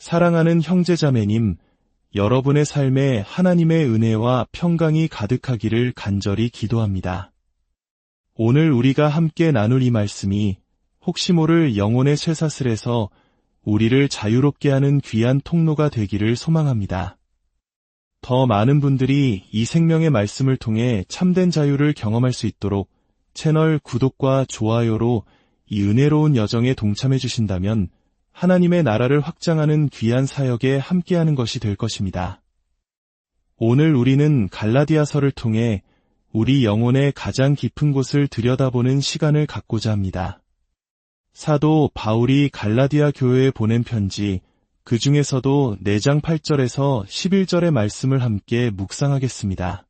사랑하는 형제자매님, 여러분의 삶에 하나님의 은혜와 평강이 가득하기를 간절히 기도합니다. 오늘 우리가 함께 나눌 이 말씀이 혹시 모를 영혼의 쇠사슬에서 우리를 자유롭게 하는 귀한 통로가 되기를 소망합니다. 더 많은 분들이 이 생명의 말씀을 통해 참된 자유를 경험할 수 있도록 채널 구독과 좋아요로 이 은혜로운 여정에 동참해 주신다면 하나님의 나라를 확장하는 귀한 사역에 함께하는 것이 될 것입니다. 오늘 우리는 갈라디아서를 통해 우리 영혼의 가장 깊은 곳을 들여다보는 시간을 갖고자 합니다. 사도 바울이 갈라디아 교회에 보낸 편지, 그 중에서도 4장 8절에서 11절의 말씀을 함께 묵상하겠습니다.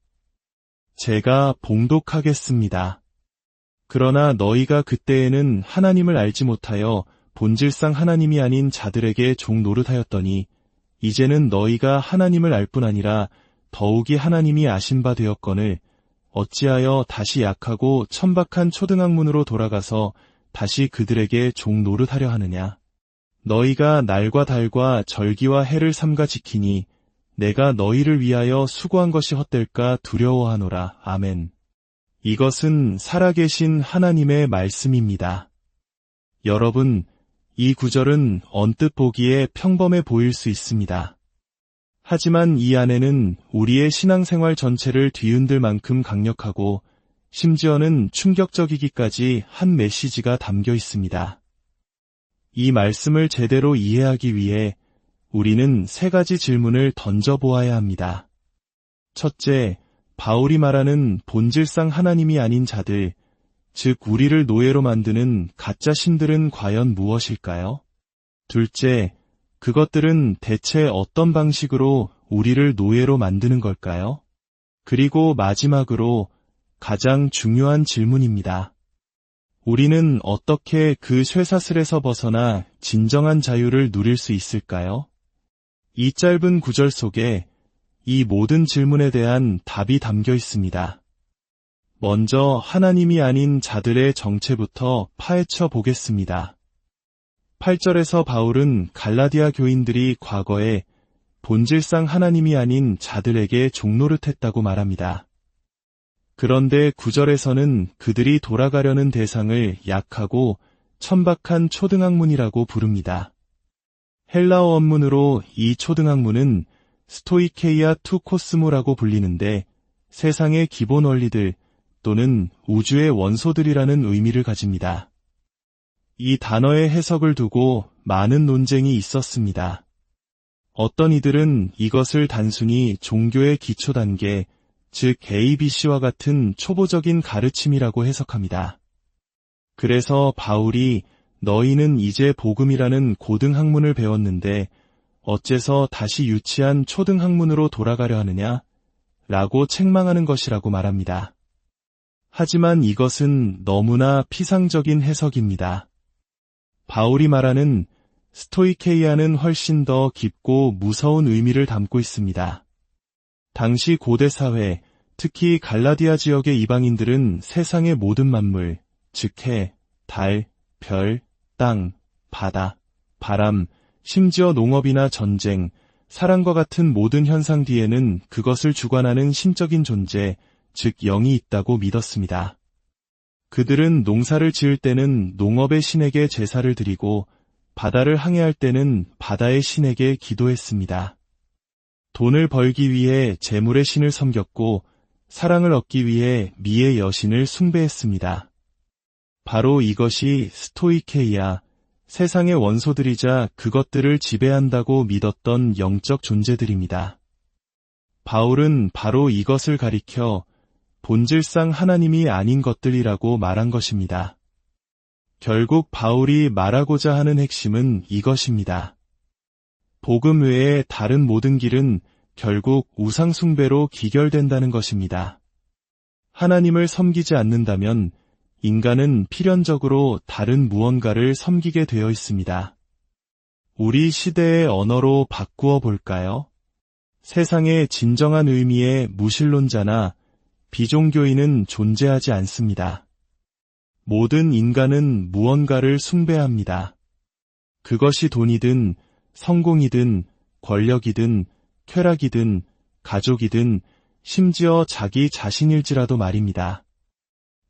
제가 봉독하겠습니다. 그러나 너희가 그때에는 하나님을 알지 못하여 본질상 하나님이 아닌 자들에게 종 노릇하였더니 이제는 너희가 하나님을 알 뿐 아니라 더욱이 하나님이 아신 바 되었거늘 어찌하여 다시 약하고 천박한 초등학문으로 돌아가서 다시 그들에게 종 노릇하려 하느냐. 너희가 날과 달과 절기와 해를 삼가 지키니 내가 너희를 위하여 수고한 것이 헛될까 두려워하노라. 아멘. 이것은 살아계신 하나님의 말씀입니다. 여러분, 이 구절은 언뜻 보기에 평범해 보일 수 있습니다. 하지만 이 안에는 우리의 신앙생활 전체를 뒤흔들 만큼 강력하고 심지어는 충격적이기까지 한 메시지가 담겨 있습니다. 이 말씀을 제대로 이해하기 위해 우리는 3가지 질문을 던져보아야 합니다. 첫째, 바울이 말하는 본질상 하나님이 아닌 자들, 즉 우리를 노예로 만드는 가짜 신들은 과연 무엇일까요? 둘째, 그것들은 대체 어떤 방식으로 우리를 노예로 만드는 걸까요? 그리고 마지막으로 가장 중요한 질문입니다. 우리는 어떻게 그 쇠사슬에서 벗어나 진정한 자유를 누릴 수 있을까요? 이 짧은 구절 속에 이 모든 질문에 대한 답이 담겨 있습니다. 먼저 하나님이 아닌 자들의 정체부터 파헤쳐 보겠습니다. 8절에서 바울은 갈라디아 교인들이 과거에 본질상 하나님이 아닌 자들에게 종노릇했다고 말합니다. 그런데 9절에서는 그들이 돌아가려는 대상을 약하고 천박한 초등학문이라고 부릅니다. 헬라어 원문으로 이 초등학문은 스토이케이아 투 코스모라고 불리는데 세상의 기본 원리들 또는 우주의 원소들이라는 의미를 가집니다. 이 단어의 해석을 두고 많은 논쟁이 있었습니다. 어떤 이들은 이것을 단순히 종교의 기초 단계, 즉 ABC와 같은 초보적인 가르침이라고 해석합니다. 그래서 바울이 너희는 이제 복음이라는 고등학문을 배웠는데 어째서 다시 유치한 초등학문으로 돌아가려 하느냐? 라고 책망하는 것이라고 말합니다. 하지만 이것은 너무나 피상적인 해석입니다. 바울이 말하는 스토이케이아는 훨씬 더 깊고 무서운 의미를 담고 있습니다. 당시 고대 사회, 특히 갈라디아 지역의 이방인들은 세상의 모든 만물, 즉 해, 달, 별, 땅, 바다, 바람, 심지어 농업이나 전쟁, 사랑과 같은 모든 현상 뒤에는 그것을 주관하는 신적인 존재, 즉 영이 있다고 믿었습니다. 그들은 농사를 지을 때는 농업의 신에게 제사를 드리고 바다를 항해할 때는 바다의 신에게 기도했습니다. 돈을 벌기 위해 재물의 신을 섬겼고 사랑을 얻기 위해 미의 여신을 숭배했습니다. 바로 이것이 스토이케이아, 세상의 원소들이자 그것들을 지배한다고 믿었던 영적 존재들입니다. 바울은 바로 이것을 가리켜 본질상 하나님이 아닌 것들이라고 말한 것입니다. 결국 바울이 말하고자 하는 핵심은 이것입니다. 복음 외에 다른 모든 길은 결국 우상 숭배로 기결된다는 것입니다. 하나님을 섬기지 않는다면 인간은 필연적으로 다른 무언가를 섬기게 되어 있습니다. 우리 시대의 언어로 바꾸어 볼까요? 세상의 진정한 의미의 무신론자나 비종교인은 존재하지 않습니다. 모든 인간은 무언가를 숭배합니다. 그것이 돈이든 성공이든 권력이든 쾌락이든 가족이든 심지어 자기 자신일지라도 말입니다.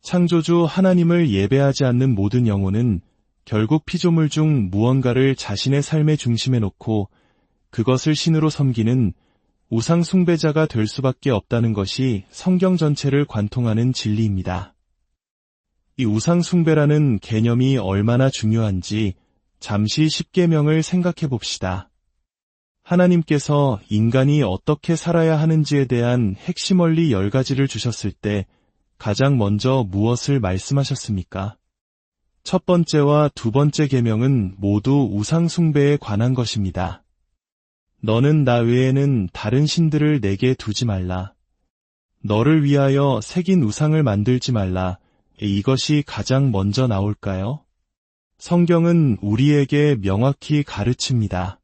창조주 하나님을 예배하지 않는 모든 영혼은 결국 피조물 중 무언가를 자신의 삶의 중심에 놓고 그것을 신으로 섬기는 우상 숭배자가 될 수밖에 없다는 것이 성경 전체를 관통하는 진리입니다. 이 우상 숭배라는 개념이 얼마나 중요한지 잠시 십계명을 생각해 봅시다. 하나님께서 인간이 어떻게 살아야 하는지에 대한 핵심 원리 10가지를 주셨을 때 가장 먼저 무엇을 말씀하셨습니까? 첫 번째와 두 번째 계명은 모두 우상 숭배에 관한 것입니다. 너는 나 외에는 다른 신들을 내게 두지 말라. 너를 위하여 새긴 우상을 만들지 말라. 이것이 가장 먼저 나올까요? 성경은 우리에게 명확히 가르칩니다.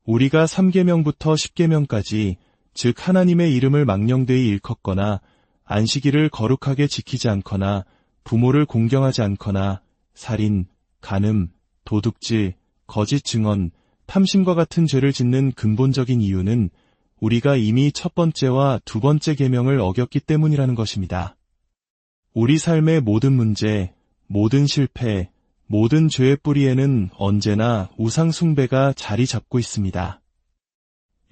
우리가 3계명부터 10계명까지, 즉 하나님의 이름을 망령되이 일컫거나 안식일을 거룩하게 지키지 않거나 부모를 공경하지 않거나 살인, 간음, 도둑질, 거짓 증언, 탐심과 같은 죄를 짓는 근본적인 이유는 우리가 이미 첫 번째와 두 번째 계명을 어겼기 때문이라는 것입니다. 우리 삶의 모든 문제, 모든 실패, 모든 죄의 뿌리에는 언제나 우상 숭배가 자리 잡고 있습니다.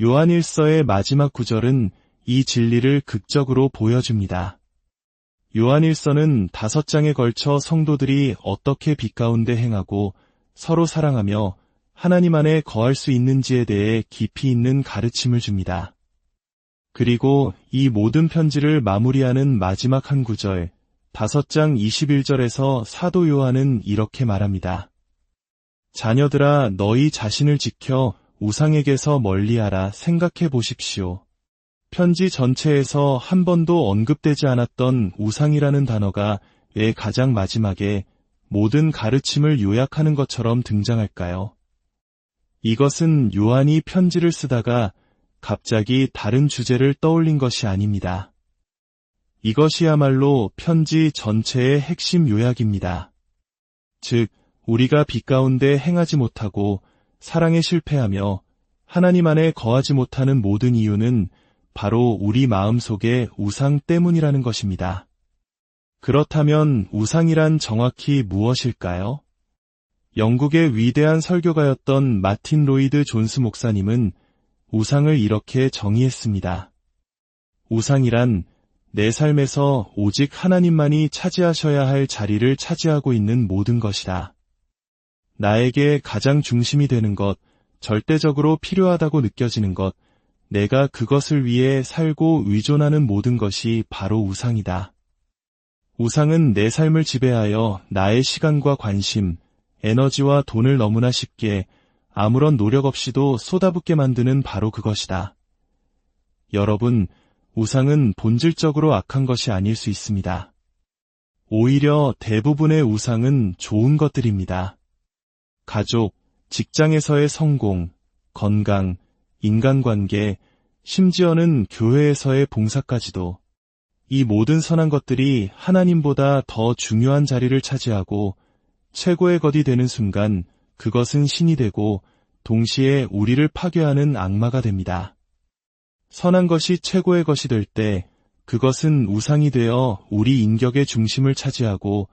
요한일서의 마지막 구절은 이 진리를 극적으로 보여줍니다. 요한일서는 5장에 걸쳐 성도들이 어떻게 빛 가운데 행하고 서로 사랑하며 하나님 안에 거할 수 있는지에 대해 깊이 있는 가르침을 줍니다. 그리고 이 모든 편지를 마무리하는 마지막 한 구절, 5장 21절에서 사도 요한은 이렇게 말합니다. 자녀들아, 너희 자신을 지켜 우상에게서 멀리하라. 생각해 보십시오. 편지 전체에서 한 번도 언급되지 않았던 우상이라는 단어가 왜 가장 마지막에 모든 가르침을 요약하는 것처럼 등장할까요? 이것은 요한이 편지를 쓰다가 갑자기 다른 주제를 떠올린 것이 아닙니다. 이것이야말로 편지 전체의 핵심 요약입니다. 즉, 우리가 빛 가운데 행하지 못하고 사랑에 실패하며 하나님 안에 거하지 못하는 모든 이유는 바로 우리 마음속의 우상 때문이라는 것입니다. 그렇다면 우상이란 정확히 무엇일까요? 영국의 위대한 설교가였던 마틴 로이드 존스 목사님은 우상을 이렇게 정의했습니다. 우상이란 내 삶에서 오직 하나님만이 차지하셔야 할 자리를 차지하고 있는 모든 것이다. 나에게 가장 중심이 되는 것, 절대적으로 필요하다고 느껴지는 것, 내가 그것을 위해 살고 의존하는 모든 것이 바로 우상이다. 우상은 내 삶을 지배하여 나의 시간과 관심, 에너지와 돈을 너무나 쉽게 아무런 노력 없이도 쏟아붓게 만드는 바로 그것이다. 여러분, 우상은 본질적으로 악한 것이 아닐 수 있습니다. 오히려 대부분의 우상은 좋은 것들입니다. 가족, 직장에서의 성공, 건강, 인간관계, 심지어는 교회에서의 봉사까지도 이 모든 선한 것들이 하나님보다 더 중요한 자리를 차지하고 최고의 것이 되는 순간 그것은 신이 되고 동시에 우리를 파괴하는 악마가 됩니다. 선한 것이 최고의 것이 될 때 그것은 우상이 되어 우리 인격의 중심을 차지하고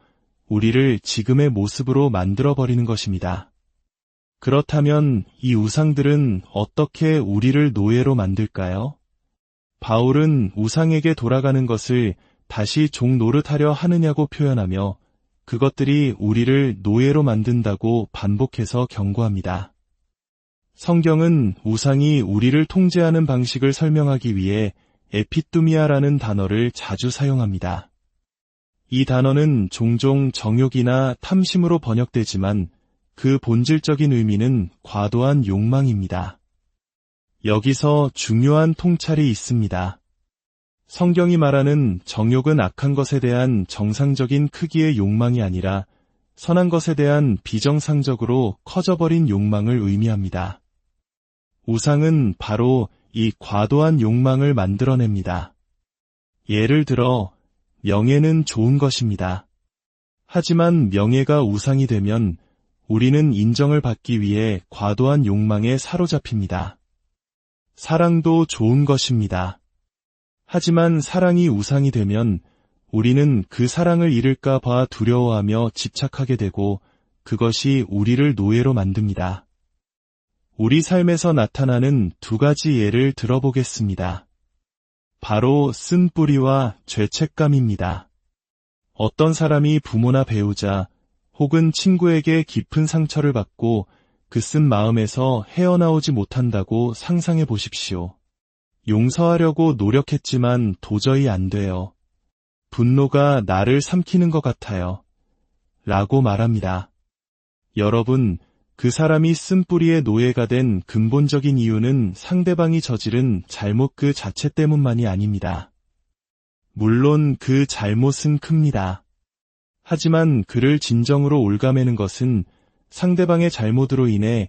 우리를 지금의 모습으로 만들어버리는 것입니다. 그렇다면 이 우상들은 어떻게 우리를 노예로 만들까요? 바울은 우상에게 돌아가는 것을 다시 종 노릇하려 하느냐고 표현하며 그것들이 우리를 노예로 만든다고 반복해서 경고합니다. 성경은 우상이 우리를 통제하는 방식을 설명하기 위해 에피뚜미아라는 단어를 자주 사용합니다. 이 단어는 종종 정욕이나 탐심으로 번역되지만 그 본질적인 의미는 과도한 욕망입니다. 여기서 중요한 통찰이 있습니다. 성경이 말하는 정욕은 악한 것에 대한 정상적인 크기의 욕망이 아니라 선한 것에 대한 비정상적으로 커져버린 욕망을 의미합니다. 우상은 바로 이 과도한 욕망을 만들어냅니다. 예를 들어, 명예는 좋은 것입니다. 하지만 명예가 우상이 되면 우리는 인정을 받기 위해 과도한 욕망에 사로잡힙니다. 사랑도 좋은 것입니다. 하지만 사랑이 우상이 되면 우리는 그 사랑을 잃을까 봐 두려워하며 집착하게 되고 그것이 우리를 노예로 만듭니다. 우리 삶에서 나타나는 두 가지 예를 들어보겠습니다. 바로 쓴뿌리와 죄책감입니다. 어떤 사람이 부모나 배우자 혹은 친구에게 깊은 상처를 받고 그 쓴 마음에서 헤어나오지 못한다고 상상해 보십시오. 용서하려고 노력했지만 도저히 안 돼요. 분노가 나를 삼키는 것 같아요. 라고 말합니다. 여러분, 그 사람이 쓴뿌리의 노예가 된 근본적인 이유는 상대방이 저지른 잘못 그 자체 때문만이 아닙니다. 물론 그 잘못은 큽니다. 하지만 그를 진정으로 옭아매는 것은 상대방의 잘못으로 인해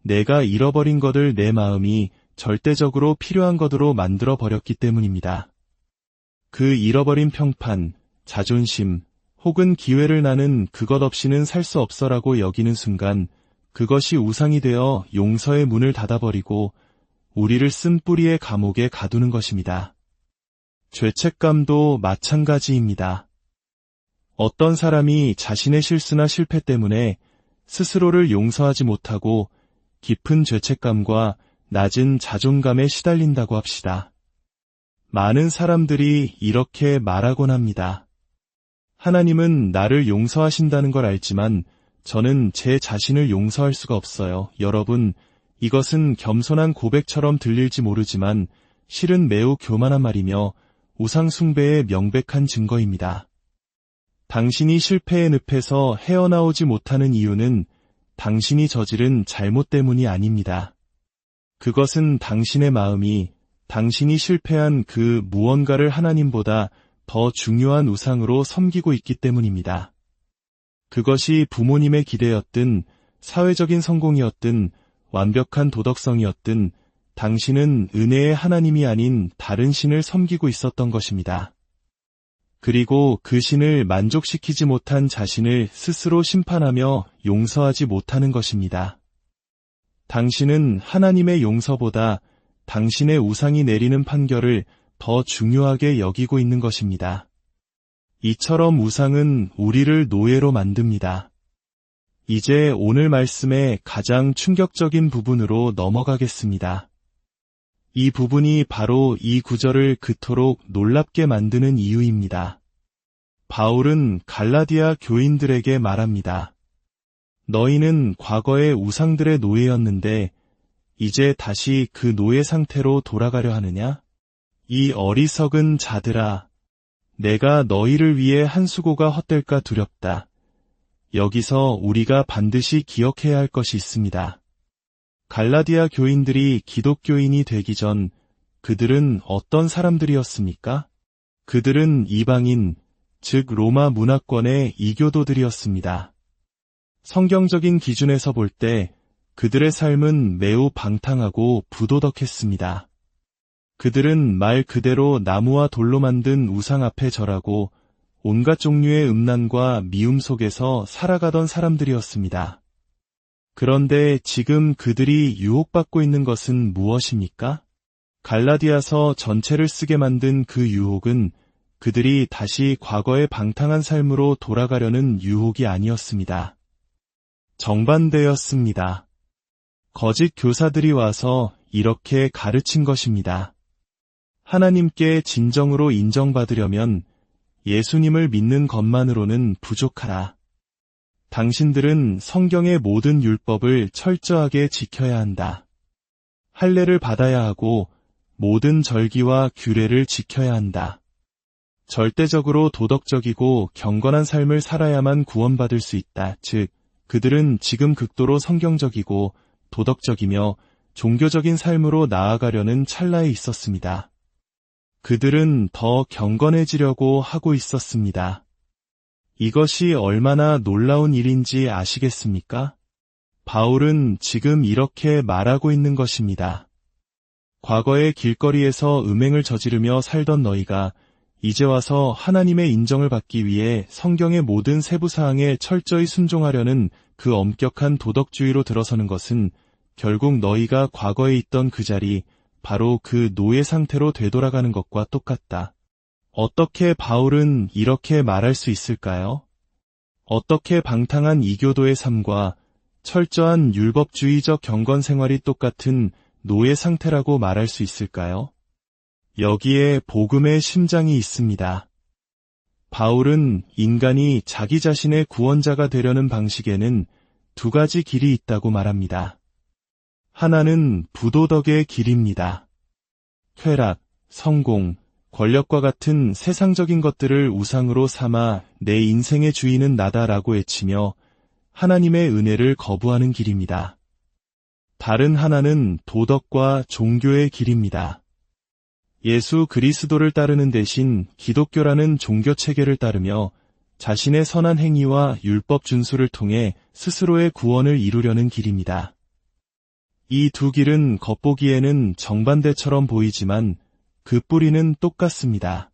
내가 잃어버린 것을 내 마음이 절대적으로 필요한 것으로 만들어 버렸기 때문입니다. 그 잃어버린 평판, 자존심, 혹은 기회를 나는 그것 없이는 살 수 없어라고 여기는 순간 그것이 우상이 되어 용서의 문을 닫아버리고 우리를 쓴뿌리의 감옥에 가두는 것입니다. 죄책감도 마찬가지입니다. 어떤 사람이 자신의 실수나 실패 때문에 스스로를 용서하지 못하고 깊은 죄책감과 낮은 자존감에 시달린다고 합시다. 많은 사람들이 이렇게 말하곤 합니다. 하나님은 나를 용서하신다는 걸 알지만 저는 제 자신을 용서할 수가 없어요. 여러분, 이것은 겸손한 고백처럼 들릴지 모르지만 실은 매우 교만한 말이며 우상 숭배의 명백한 증거입니다. 당신이 실패의 늪에서 헤어나오지 못하는 이유는 당신이 저지른 잘못 때문이 아닙니다. 그것은 당신의 마음이 당신이 실패한 그 무언가를 하나님보다 더 중요한 우상으로 섬기고 있기 때문입니다. 그것이 부모님의 기대였든 사회적인 성공이었든 완벽한 도덕성이었든 당신은 은혜의 하나님이 아닌 다른 신을 섬기고 있었던 것입니다. 그리고 그 신을 만족시키지 못한 자신을 스스로 심판하며 용서하지 못하는 것입니다. 당신은 하나님의 용서보다 당신의 우상이 내리는 판결을 더 중요하게 여기고 있는 것입니다. 이처럼 우상은 우리를 노예로 만듭니다. 이제 오늘 말씀의 가장 충격적인 부분으로 넘어가겠습니다. 이 부분이 바로 이 구절을 그토록 놀랍게 만드는 이유입니다. 바울은 갈라디아 교인들에게 말합니다. 너희는 과거의 우상들의 노예였는데 이제 다시 그 노예 상태로 돌아가려 하느냐? 이 어리석은 자들아, 내가 너희를 위해 한 수고가 헛될까 두렵다. 여기서 우리가 반드시 기억해야 할 것이 있습니다. 갈라디아 교인들이 기독교인이 되기 전 그들은 어떤 사람들이었습니까? 그들은 이방인, 즉 로마 문화권의 이교도들이었습니다. 성경적인 기준에서 볼 때 그들의 삶은 매우 방탕하고 부도덕했습니다. 그들은 말 그대로 나무와 돌로 만든 우상 앞에 절하고 온갖 종류의 음란과 미움 속에서 살아가던 사람들이었습니다. 그런데 지금 그들이 유혹받고 있는 것은 무엇입니까? 갈라디아서 전체를 쓰게 만든 그 유혹은 그들이 다시 과거의 방탕한 삶으로 돌아가려는 유혹이 아니었습니다. 정반대였습니다. 거짓 교사들이 와서 이렇게 가르친 것입니다. 하나님께 진정으로 인정받으려면 예수님을 믿는 것만으로는 부족하라. 당신들은 성경의 모든 율법을 철저하게 지켜야 한다. 할례를 받아야 하고 모든 절기와 규례를 지켜야 한다. 절대적으로 도덕적이고 경건한 삶을 살아야만 구원받을 수 있다. 즉, 그들은 지금 극도로 성경적이고 도덕적이며 종교적인 삶으로 나아가려는 찰나에 있었습니다. 그들은 더 경건해지려고 하고 있었습니다. 이것이 얼마나 놀라운 일인지 아시겠습니까? 바울은 지금 이렇게 말하고 있는 것입니다. 과거의 길거리에서 음행을 저지르며 살던 너희가 이제 와서 하나님의 인정을 받기 위해 성경의 모든 세부사항에 철저히 순종하려는 그 엄격한 도덕주의로 들어서는 것은 결국 너희가 과거에 있던 그 자리, 바로 그 노예 상태로 되돌아가는 것과 똑같다. 어떻게 바울은 이렇게 말할 수 있을까요? 어떻게 방탕한 이교도의 삶과 철저한 율법주의적 경건 생활이 똑같은 노예 상태라고 말할 수 있을까요? 여기에 복음의 심장이 있습니다. 바울은 인간이 자기 자신의 구원자가 되려는 방식에는 두 가지 길이 있다고 말합니다. 하나는 부도덕의 길입니다. 쾌락, 성공, 권력과 같은 세상적인 것들을 우상으로 삼아 내 인생의 주인은 나다라고 외치며 하나님의 은혜를 거부하는 길입니다. 다른 하나는 도덕과 종교의 길입니다. 예수 그리스도를 따르는 대신 기독교라는 종교체계를 따르며 자신의 선한 행위와 율법 준수를 통해 스스로의 구원을 이루려는 길입니다. 이 두 길은 겉보기에는 정반대처럼 보이지만 그 뿌리는 똑같습니다.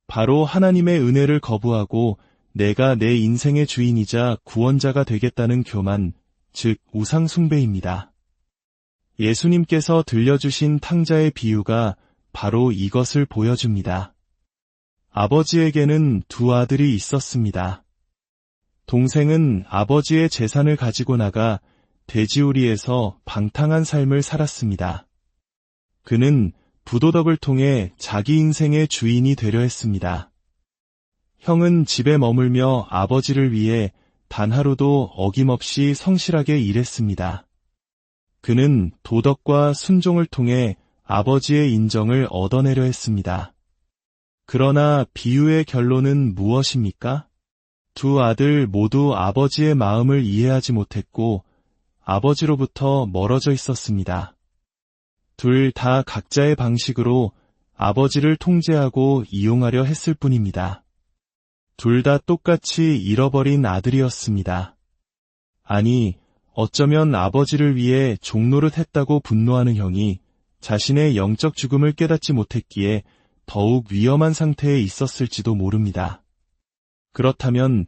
바로 하나님의 은혜를 거부하고 내가 내 인생의 주인이자 구원자가 되겠다는 교만, 즉 우상 숭배입니다. 예수님께서 들려주신 탕자의 비유가 바로 이것을 보여줍니다. 아버지에게는 두 아들이 있었습니다. 동생은 아버지의 재산을 가지고 나가 돼지우리에서 방탕한 삶을 살았습니다. 그는 부도덕을 통해 자기 인생의 주인이 되려 했습니다. 형은 집에 머물며 아버지를 위해 단 하루도 어김없이 성실하게 일했습니다. 그는 도덕과 순종을 통해 아버지의 인정을 얻어내려 했습니다. 그러나 비유의 결론은 무엇입니까? 두 아들 모두 아버지의 마음을 이해하지 못했고 아버지로부터 멀어져 있었습니다. 둘 다 각자의 방식으로 아버지를 통제하고 이용하려 했을 뿐입니다. 둘 다 똑같이 잃어버린 아들이었습니다. 아니, 어쩌면 아버지를 위해 종노릇 했다고 분노하는 형이 자신의 영적 죽음을 깨닫지 못했기에 더욱 위험한 상태에 있었을지도 모릅니다. 그렇다면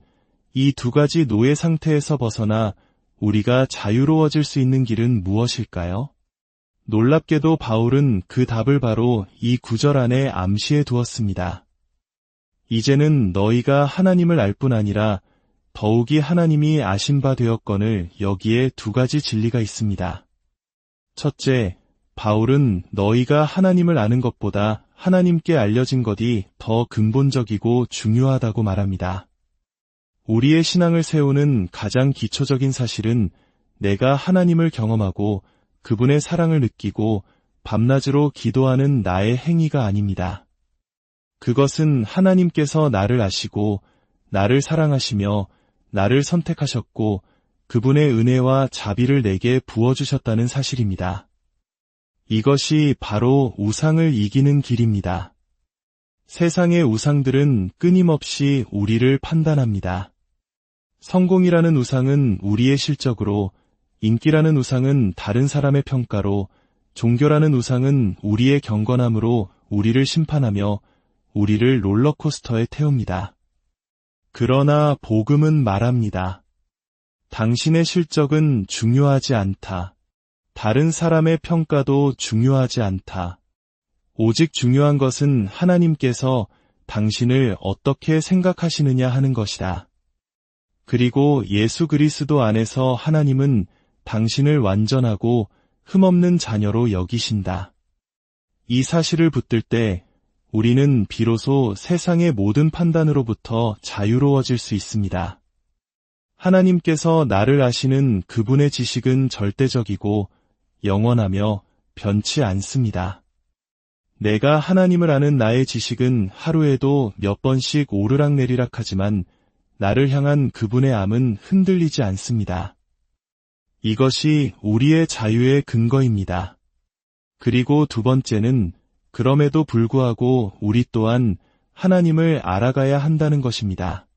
이 두 가지 노예 상태에서 벗어나 우리가 자유로워질 수 있는 길은 무엇일까요? 놀랍게도 바울은 그 답을 바로 이 구절 안에 암시해 두었습니다. 이제는 너희가 하나님을 알 뿐 아니라 더욱이 하나님이 아신 바 되었거늘 여기에 두 가지 진리가 있습니다. 첫째, 바울은 너희가 하나님을 아는 것보다 하나님께 알려진 것이 더 근본적이고 중요하다고 말합니다. 우리의 신앙을 세우는 가장 기초적인 사실은 내가 하나님을 경험하고 그분의 사랑을 느끼고 밤낮으로 기도하는 나의 행위가 아닙니다. 그것은 하나님께서 나를 아시고 나를 사랑하시며 나를 선택하셨고 그분의 은혜와 자비를 내게 부어주셨다는 사실입니다. 이것이 바로 우상을 이기는 길입니다. 세상의 우상들은 끊임없이 우리를 판단합니다. 성공이라는 우상은 우리의 실적으로, 인기라는 우상은 다른 사람의 평가로, 종교라는 우상은 우리의 경건함으로 우리를 심판하며 우리를 롤러코스터에 태웁니다. 그러나 복음은 말합니다. 당신의 실적은 중요하지 않다. 다른 사람의 평가도 중요하지 않다. 오직 중요한 것은 하나님께서 당신을 어떻게 생각하시느냐 하는 것이다. 그리고 예수 그리스도 안에서 하나님은 당신을 완전하고 흠없는 자녀로 여기신다. 이 사실을 붙들 때 우리는 비로소 세상의 모든 판단으로부터 자유로워질 수 있습니다. 하나님께서 나를 아시는 그분의 지식은 절대적이고 영원하며 변치 않습니다. 내가 하나님을 아는 나의 지식은 하루에도 몇 번씩 오르락내리락 하지만 나를 향한 그분의 암은 흔들리지 않습니다. 이것이 우리의 자유의 근거입니다. 그리고 두 번째는 그럼에도 불구하고 우리 또한 하나님을 알아가야 한다는 것입니다.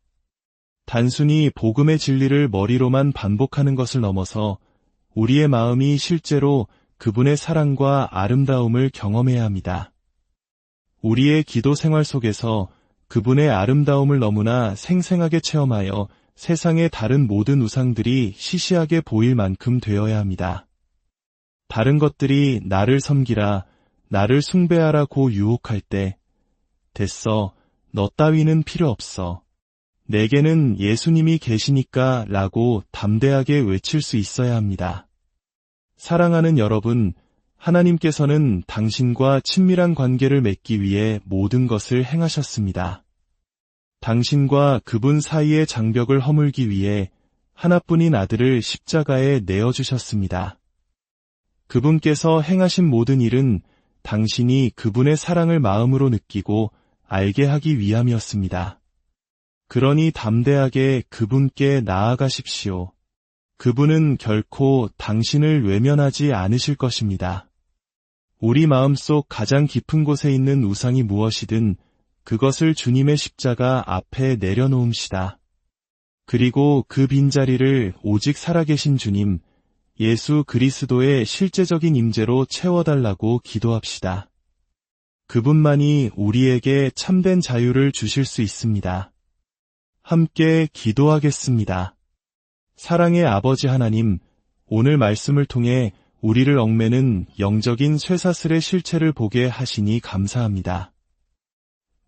단순히 복음의 진리를 머리로만 반복하는 것을 넘어서 우리의 마음이 실제로 그분의 사랑과 아름다움을 경험해야 합니다. 우리의 기도 생활 속에서 그분의 아름다움을 너무나 생생하게 체험하여 세상의 다른 모든 우상들이 시시하게 보일 만큼 되어야 합니다. 다른 것들이 나를 섬기라, 나를 숭배하라고 유혹할 때, 됐어, 너 따위는 필요 없어. 내게는 예수님이 계시니까 라고 담대하게 외칠 수 있어야 합니다. 사랑하는 여러분, 하나님께서는 당신과 친밀한 관계를 맺기 위해 모든 것을 행하셨습니다. 당신과 그분 사이의 장벽을 허물기 위해 하나뿐인 아들을 십자가에 내어주셨습니다. 그분께서 행하신 모든 일은 당신이 그분의 사랑을 마음으로 느끼고 알게 하기 위함이었습니다. 그러니 담대하게 그분께 나아가십시오. 그분은 결코 당신을 외면하지 않으실 것입니다. 우리 마음속 가장 깊은 곳에 있는 우상이 무엇이든 그것을 주님의 십자가 앞에 내려놓읍시다. 그리고 그 빈자리를 오직 살아계신 주님, 예수 그리스도의 실제적인 임재로 채워달라고 기도합시다. 그분만이 우리에게 참된 자유를 주실 수 있습니다. 함께 기도하겠습니다. 사랑의 아버지 하나님, 오늘 말씀을 통해 우리를 얽매는 영적인 쇠사슬의 실체를 보게 하시니 감사합니다.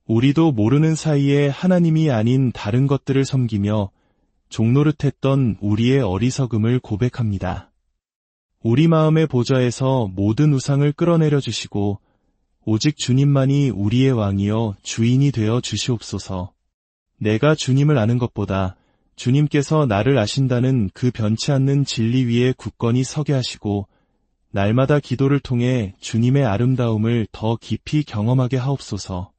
우리도 모르는 사이에 하나님이 아닌 다른 것들을 섬기며 종노릇했던 우리의 어리석음을 고백합니다. 우리 마음의 보좌에서 모든 우상을 끌어내려 주시고 오직 주님만이 우리의 왕이여 주인이 되어 주시옵소서. 내가 주님을 아는 것보다 주님께서 나를 아신다는 그 변치 않는 진리 위에 굳건히 서게 하시고 날마다 기도를 통해 주님의 아름다움을 더 깊이 경험하게 하옵소서.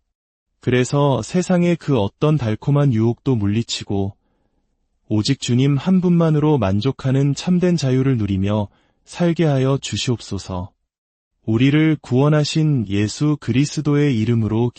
그래서 세상의 그 어떤 달콤한 유혹도 물리치고 오직 주님 한 분만으로 만족하는 참된 자유를 누리며 살게 하여 주시옵소서. 우리를 구원하신 예수 그리스도의 이름으로